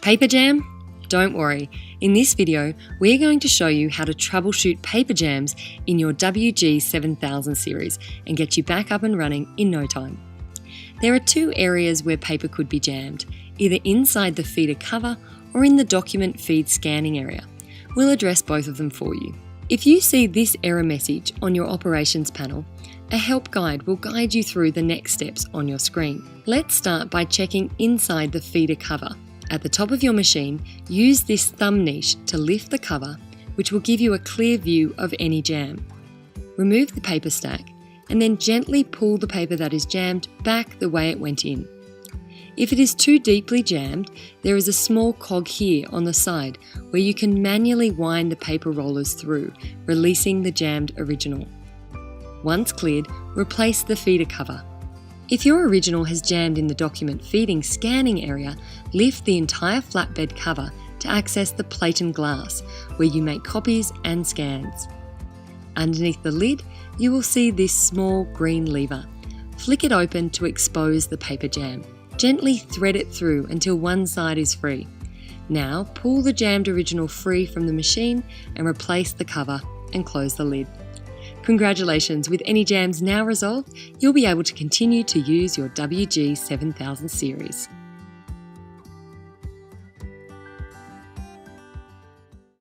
Paper jam? Don't worry, in this video we're going to show you how to troubleshoot paper jams in your WG7000 series and get you back up and running in no time. There are two areas where paper could be jammed, either inside the feeder cover or in the document feed scanning area. We'll address both of them for you. If you see this error message on your operations panel, a help guide will guide you through the next steps on your screen. Let's start by checking inside the feeder cover. At the top of your machine, use this thumb niche to lift the cover, which will give you a clear view of any jam. Remove the paper stack and then gently pull the paper that is jammed back the way it went in. If it is too deeply jammed, there is a small cog here on the side where you can manually wind the paper rollers through, releasing the jammed original. Once cleared, replace the feeder cover. If your original has jammed in the document feeding scanning area, lift the entire flatbed cover to access the plate and glass, where you make copies and scans. Underneath the lid, you will see this small green lever. Flick it open to expose the paper jam. Gently thread it through until one side is free. Now pull the jammed original free from the machine and replace the cover and close the lid. Congratulations, with any jams now resolved, you'll be able to continue to use your WG7000 series.